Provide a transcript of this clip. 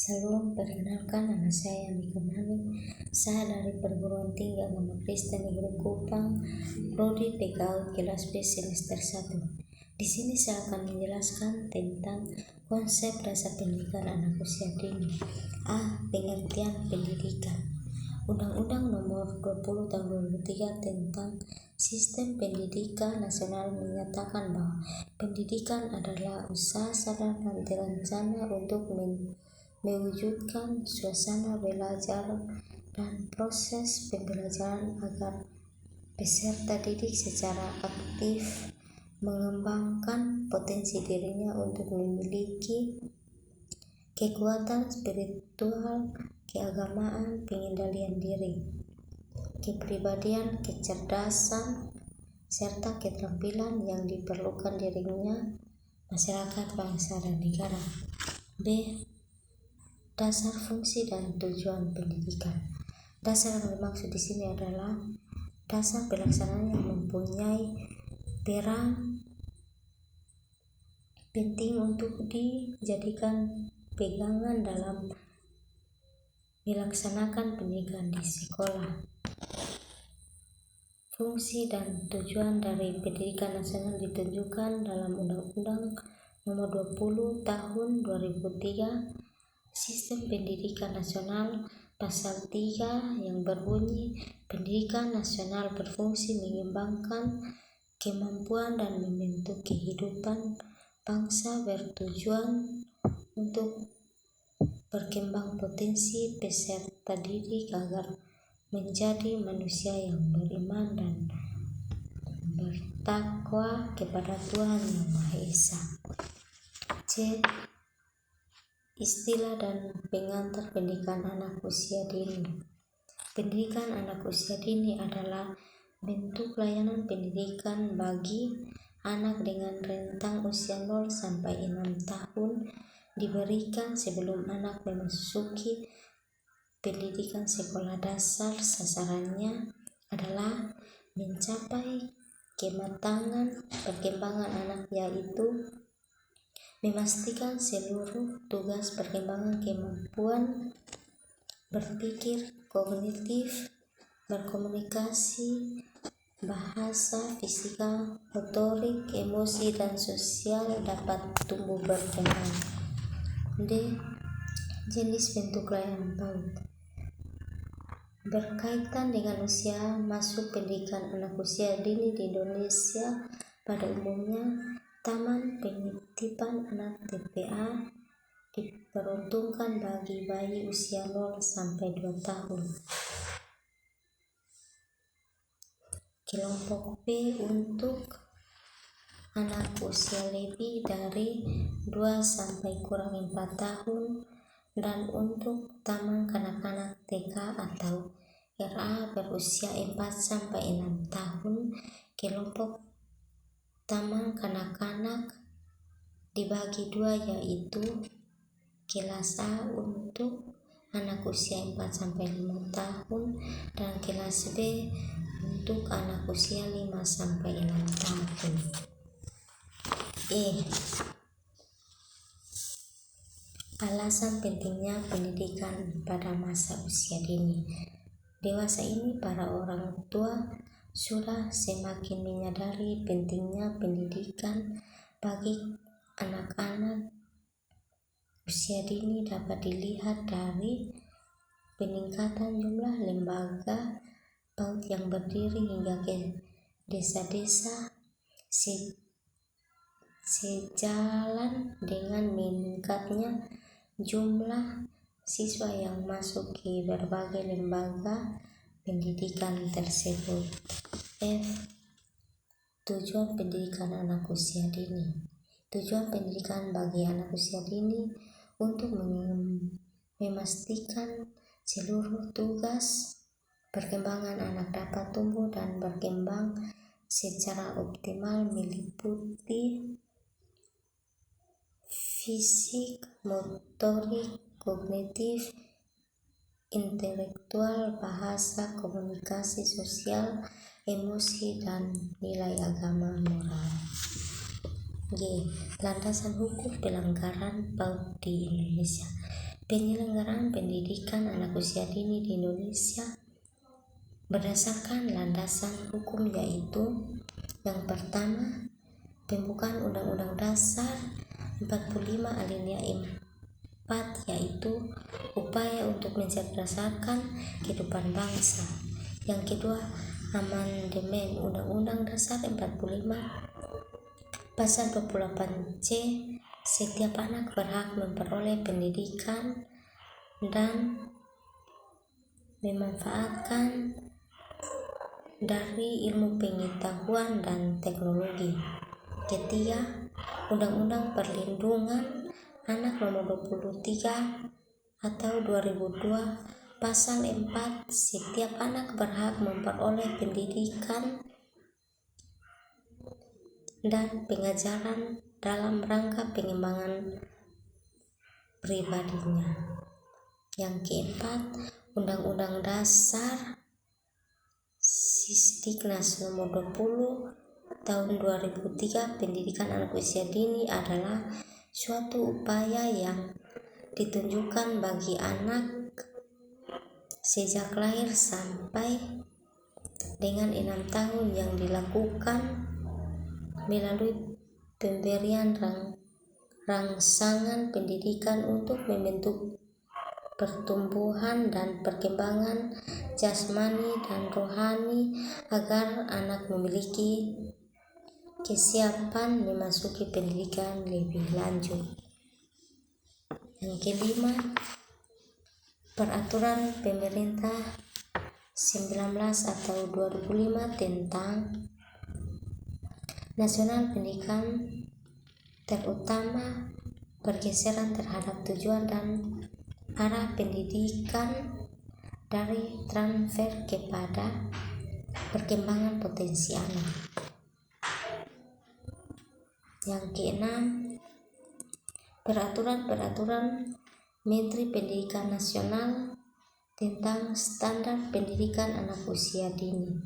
Salam, perkenalkan nama saya Andika Mani. Saya dari Perguruan Tinggi Agama Kristen Negeri Kupang, Prodi PKU kelas B semester 1. Di sini saya akan menjelaskan tentang konsep dasar pendidikan anak usia dini. Pengertian pendidikan. Undang-Undang Nomor 20 Tahun 2003 tentang Sistem Pendidikan Nasional menyatakan bahwa pendidikan adalah usaha sadar dan terencana untuk mewujudkan suasana belajar dan proses pembelajaran agar peserta didik secara aktif mengembangkan potensi dirinya untuk memiliki kekuatan spiritual, keagamaan, pengendalian diri, kepribadian, kecerdasan, serta keterampilan yang diperlukan dirinya, masyarakat, bangsa, dan negara. B. Dasar, fungsi, dan tujuan pendidikan. Dasar yang dimaksud di sini adalah dasar pelaksanaan yang mempunyai peran penting untuk dijadikan pegangan dalam melaksanakan pendidikan di sekolah. Fungsi dan tujuan dari pendidikan nasional ditunjukkan dalam Undang-Undang Nomor 20 Tahun 2003 Sistem Pendidikan Nasional Pasal 3 yang berbunyi, pendidikan nasional berfungsi mengembangkan kemampuan dan membentuk kehidupan bangsa bertujuan untuk berkembang potensi peserta didik agar menjadi manusia yang beriman dan bertakwa kepada Tuhan Yang Maha Esa. C. Istilah dan pengantar pendidikan anak usia dini. Pendidikan anak usia dini adalah bentuk layanan pendidikan bagi anak dengan rentang usia 0 sampai 6 tahun diberikan sebelum anak memasuki pendidikan sekolah dasar. Sasarannya adalah mencapai kematangan perkembangan anak, yaitu memastikan seluruh tugas perkembangan kemampuan berpikir, kognitif, berkomunikasi, bahasa, fisika, motorik, emosi, dan sosial dapat tumbuh berkembang. D. Jenis bentuk layanan PAUD. Berkaitan dengan usia masuk pendidikan anak usia dini di Indonesia pada umumnya, Taman Penitipan Anak TPA diperuntukkan bagi bayi usia 0 sampai 2 tahun. Kelompok B untuk anak usia lebih dari 2 sampai kurang 4 tahun dan untuk taman kanak-kanak TK atau RA berusia 4 sampai 6 tahun. Kelompok taman kanak-kanak dibagi 2, yaitu kelas A untuk anak usia 4 sampai 5 tahun dan kelas B untuk anak usia 5 sampai 6 tahun. Alasan pentingnya pendidikan pada masa usia dini. Dewasa ini para orang tua sudah semakin menyadari pentingnya pendidikan bagi anak-anak usia dini dapat dilihat dari peningkatan jumlah lembaga PAUD yang berdiri hingga ke desa-desa sejalan dengan meningkatnya jumlah siswa yang masuk ke berbagai lembaga pendidikan tersebut. F. Tujuan pendidikan anak usia dini. Tujuan pendidikan bagi anak usia dini untuk memastikan seluruh tugas perkembangan anak dapat tumbuh dan berkembang secara optimal, meliputi fisik, motorik, kognitif, intelektual, bahasa, komunikasi sosial, emosi, dan nilai agama moral. G. Landasan hukum pelanggaran PAUD di Indonesia. Penyelenggaraan pendidikan anak usia dini di Indonesia berdasarkan landasan hukum, yaitu yang pertama, pembukaan Undang-Undang Dasar 45 alinea 4, yaitu upaya untuk mencerdaskan kehidupan bangsa. Yang kedua, amandemen Undang-Undang Dasar 45 pasal 28C, setiap anak berhak memperoleh pendidikan dan memanfaatkan dari ilmu pengetahuan dan teknologi. Ketiga, Undang-Undang Perlindungan Anak Nomor 23 atau 2002 pasal 4, setiap anak berhak memperoleh pendidikan dan pengajaran dalam rangka pengembangan pribadinya. Yang keempat, Undang-Undang Dasar Sisdiknas nomor 20 tahun 2003, pendidikan anak usia dini adalah suatu upaya yang ditunjukkan bagi anak sejak lahir sampai dengan 6 tahun, yang dilakukan melalui pemberian rangsangan pendidikan untuk membentuk pertumbuhan dan perkembangan jasmani dan rohani agar anak memiliki kesiapan memasuki pendidikan lebih lanjut. Yang kelima, Peraturan Pemerintah 19 atau 2005 tentang Nasional Pendidikan, terutama pergeseran terhadap tujuan dan arah pendidikan dari transfer kepada perkembangan potensi anak. Yang keenam, Peraturan Menteri Pendidikan Nasional tentang standar pendidikan anak usia dini.